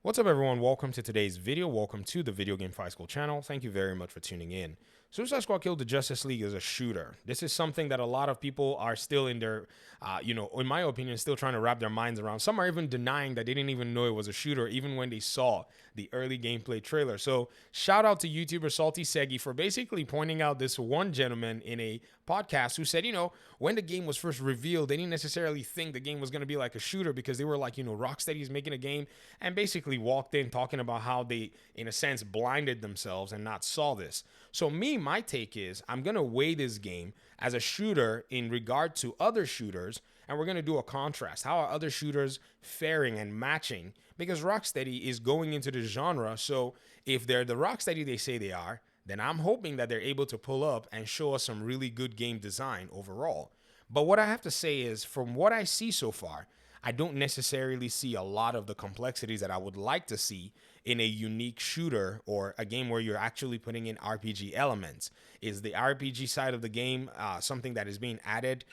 What's up, everyone? Welcome to today's video. Welcome to the Video Game Fight School channel. Thank you very much for tuning in. Suicide Squad Killed the Justice League is a shooter. This is something that a lot of people are still in their, in my opinion, still trying to wrap their minds around. Some are even denying that they didn't even know it was a shooter, even when they saw the early gameplay trailer. So shout out to YouTuber Salty Segi for basically pointing out this one gentleman in a podcast who said, when the game was first revealed, they didn't necessarily think the game was going to be like a shooter because they were like, Rocksteady's making a game, and basically walked in talking about how they, in a sense, blinded themselves and not saw this. So my take is I'm going to weigh this game as a shooter in regard to other shooters, and we're going to do a contrast. How are other shooters faring and matching? Because Rocksteady is going into the genre, so if they're the Rocksteady they say they are, then I'm hoping that they're able to pull up and show us some really good game design overall. But what I have to say is, from what I see so far, I don't necessarily see a lot of the complexities that I would like to see in a unique shooter or a game where you're actually putting in RPG elements. Is the RPG side of the game something that is being added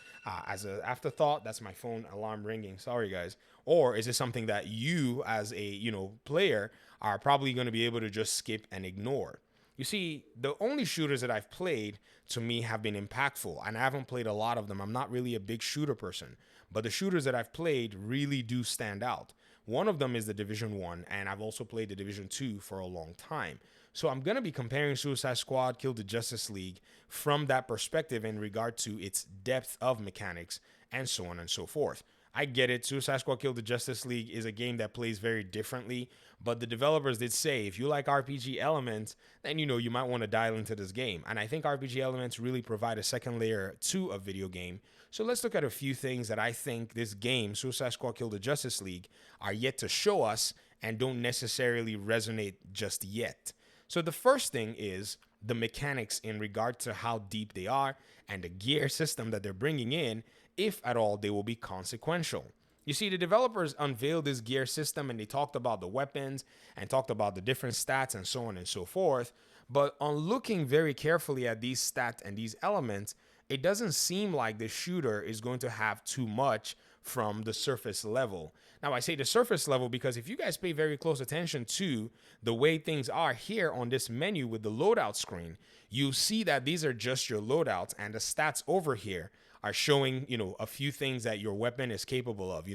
as an afterthought? That's my phone alarm ringing. Sorry, guys. Or is it something that you, as a player, are probably going to be able to just skip and ignore? You see, the only shooters that I've played, to me, have been impactful, and I haven't played a lot of them. I'm not really a big shooter person, but the shooters that I've played really do stand out. One of them is the Division 1, and I've also played the Division 2 for a long time. So I'm going to be comparing Suicide Squad Kill the Justice League from that perspective in regard to its depth of mechanics and so on and so forth. I get it. Suicide Squad Kill the Justice League is a game that plays very differently, but the developers did say if you like RPG elements, then you might want to dial into this game. And I think RPG elements really provide a second layer to a video game. So let's look at a few things that I think this game, Suicide Squad Kill the Justice League, are yet to show us and don't necessarily resonate just yet. So the first thing is the mechanics in regard to how deep they are and the gear system that they're bringing in, if at all they will be consequential. You see, the developers unveiled this gear system and they talked about the weapons and talked about the different stats and so on and so forth. But on looking very carefully at these stats and these elements, it doesn't seem like the shooter is going to have too much from the surface level. Now, I say the surface level because if you guys pay very close attention to the way things are here on this menu with the loadout screen, you see that these are just your loadouts, and the stats over here are showing, a few things that your weapon is capable of,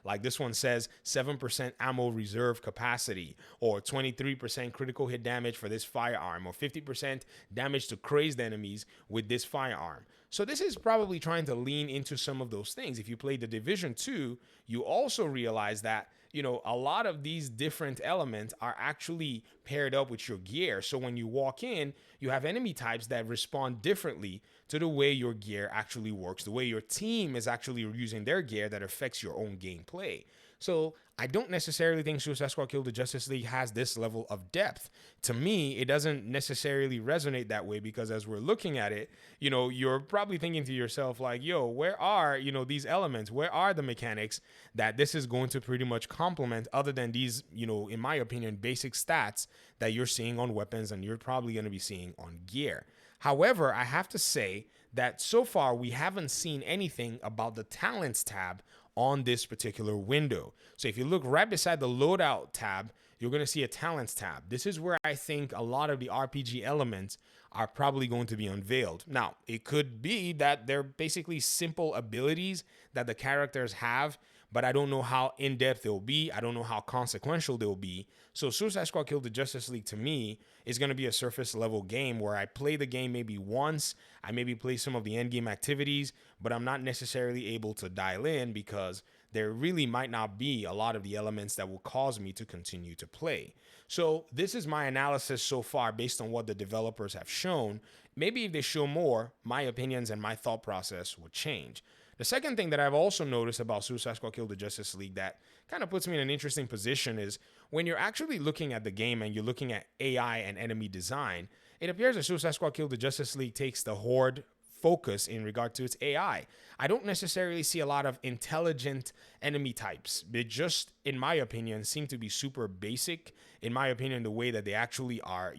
like this one says 7% ammo reserve capacity, or 23% critical hit damage for this firearm, or 50% damage to crazed enemies with this firearm. So this is probably trying to lean into some of those things. If you play the Division 2, you also realize that a lot of these different elements are actually paired up with your gear. So when you walk in, you have enemy types that respond differently to the way your gear actually works, the way your team is actually using their gear that affects your own gameplay. So I don't necessarily think Suicide Squad Kill the Justice League has this level of depth. To me, it doesn't necessarily resonate that way because as we're looking at it, you're probably thinking to yourself like, where are, these elements? Where are the mechanics that this is going to pretty much complement other than these, in my opinion, basic stats that you're seeing on weapons and you're probably going to be seeing on gear. However, I have to say that so far we haven't seen anything about the talents tab on this particular window. So if you look right beside the loadout tab, you're going to see a talents tab. This is where I think a lot of the RPG elements are probably going to be unveiled. Now, it could be that they're basically simple abilities that the characters have, but I don't know how in-depth they'll be. I don't know how consequential they'll be. So Suicide Squad Kill the Justice League, to me, is going to be a surface level game where I play the game maybe once, I maybe play some of the end game activities, but I'm not necessarily able to dial in because there really might not be a lot of the elements that will cause me to continue to play. So this is my analysis so far based on what the developers have shown. Maybe if they show more, my opinions and my thought process will change. The second thing that I've also noticed about Suicide Squad Kill the Justice League that kind of puts me in an interesting position is when you're actually looking at the game and you're looking at AI and enemy design, it appears that Suicide Squad Kill the Justice League takes the Horde focus in regard to its AI. I don't necessarily see a lot of intelligent enemy types. They just, in my opinion, seem to be super basic. In my opinion, the way that they actually are,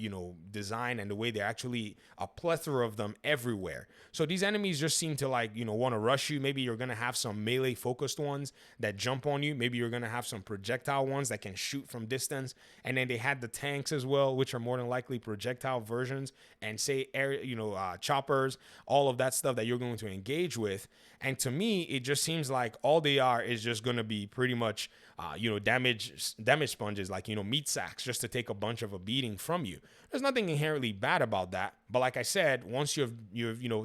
designed, and the way they're actually a plethora of them everywhere. So these enemies just seem to want to rush you. Maybe you're going to have some melee focused ones that jump on you. Maybe you're going to have some projectile ones that can shoot from distance. And then they had the tanks as well, which are more than likely projectile versions, and say choppers, all of that stuff that you're going to engage with. And to me, it just seems like all they are is just going to be pretty much, damage sponges, meat sacks, just to take a bunch of a beating from you. There's nothing inherently bad about that. But like I said, once you've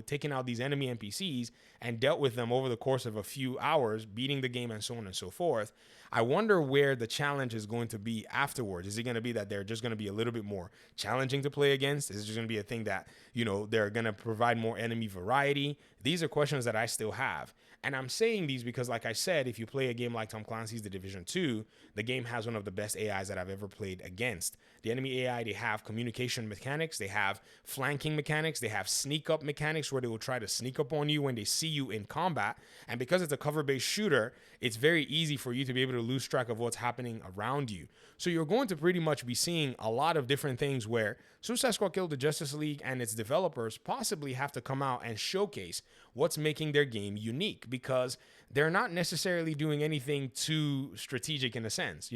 taken out these enemy NPCs and dealt with them over the course of a few hours, beating the game and so on and so forth, I wonder where the challenge is going to be afterwards. Is it going to be that they're just going to be a little bit more challenging to play against? Is it just going to be a thing that, they're going to provide more enemy variety? These are questions that I still have. And I'm saying these because, like I said, if you play a game like Tom Clancy's The Division 2, the game has one of the best AIs that I've ever played against. The enemy AI, they have communication mechanics, they have flanking mechanics, they have sneak up mechanics where they will try to sneak up on you when they see you in combat. And because it's a cover-based shooter, it's very easy for you to be able to lose track of what's happening around you. So you're going to pretty much be seeing a lot of different things where Suicide Squad Kill the Justice League and its developers possibly have to come out and showcase what's making their game unique, because they're not necessarily doing anything too strategic in a sense.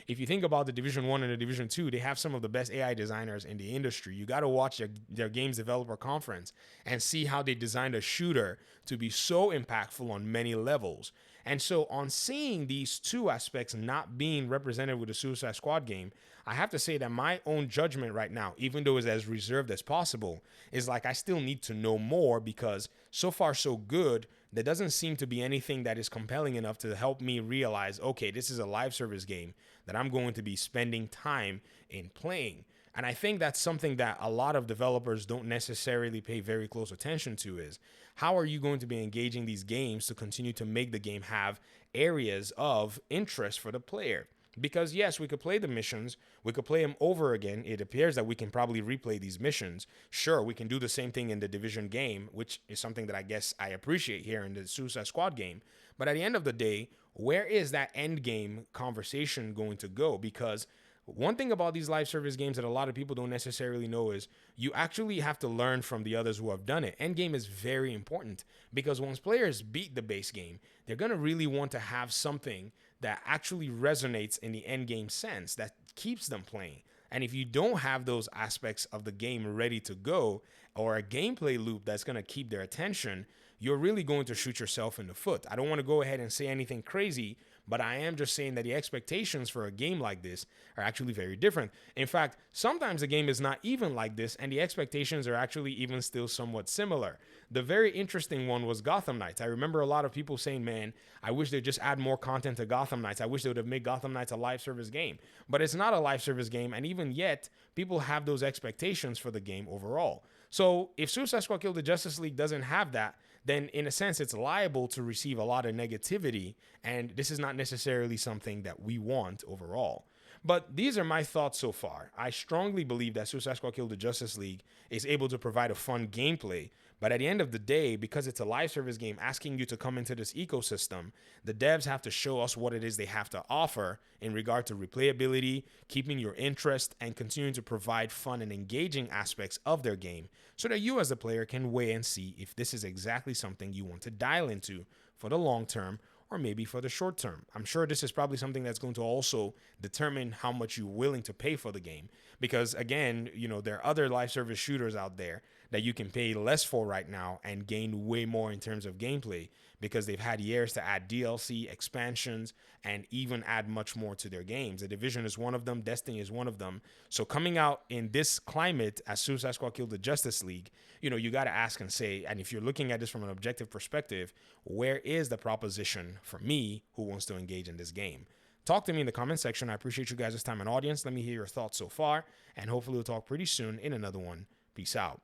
If you think about the Division 1 and the Division 2, they have some of the best AI designers in the industry. You got to watch their games developer conference and see how they designed a shooter to be so impactful on many levels. And so on seeing these two aspects not being represented with the Suicide Squad game, I have to say that my own judgment right now, even though it's as reserved as possible, is I still need to know more, because so far so good. There doesn't seem to be anything that is compelling enough to help me realize, okay, this is a live service game that I'm going to be spending time in playing. And I think that's something that a lot of developers don't necessarily pay very close attention to, is how are you going to be engaging these games to continue to make the game have areas of interest for the player? Because yes, we could play the missions, we could play them over again. It appears that we can probably replay these missions. Sure, we can do the same thing in the Division game, which is something that I guess I appreciate here in the Suicide Squad game. But at the end of the day, where is that end game conversation going to go? Because one thing about these live service games that a lot of people don't necessarily know is you actually have to learn from the others who have done it. End game is very important, because once players beat the base game, they're going to really want to have something that actually resonates in the end game sense that keeps them playing. And if you don't have those aspects of the game ready to go, or a gameplay loop that's going to keep their attention, you're really going to shoot yourself in the foot. I don't want to go ahead and say anything crazy, but I am just saying that the expectations for a game like this are actually very different. In fact, sometimes the game is not even like this, and the expectations are actually even still somewhat similar. The very interesting one was Gotham Knights. I remember a lot of people saying, man, I wish they'd just add more content to Gotham Knights. I wish they would have made Gotham Knights a live service game. But it's not a live service game, and even yet, people have those expectations for the game overall. So if Suicide Squad Kill the Justice League doesn't have that, then in a sense, it's liable to receive a lot of negativity, and this is not necessarily something that we want overall. But these are my thoughts so far. I strongly believe that Suicide Squad Kill the Justice League is able to provide a fun gameplay, but at the end of the day, because it's a live service game asking you to come into this ecosystem, the devs have to show us what it is they have to offer in regard to replayability, keeping your interest, and continuing to provide fun and engaging aspects of their game, so that you as a player can weigh and see if this is exactly something you want to dial into for the long term, or maybe for the short term. I'm sure this is probably something that's going to also determine how much you're willing to pay for the game. Because again, there are other live service shooters out there that you can pay less for right now and gain way more in terms of gameplay, because they've had years to add DLC, expansions, and even add much more to their games. The Division is one of them. Destiny is one of them. So coming out in this climate as Suicide Squad Kill the Justice League, you got to ask and say, and if you're looking at this from an objective perspective, where is the proposition for me who wants to engage in this game? Talk to me in the comment section. I appreciate you guys' time and audience. Let me hear your thoughts so far, and hopefully we'll talk pretty soon in another one. Peace out.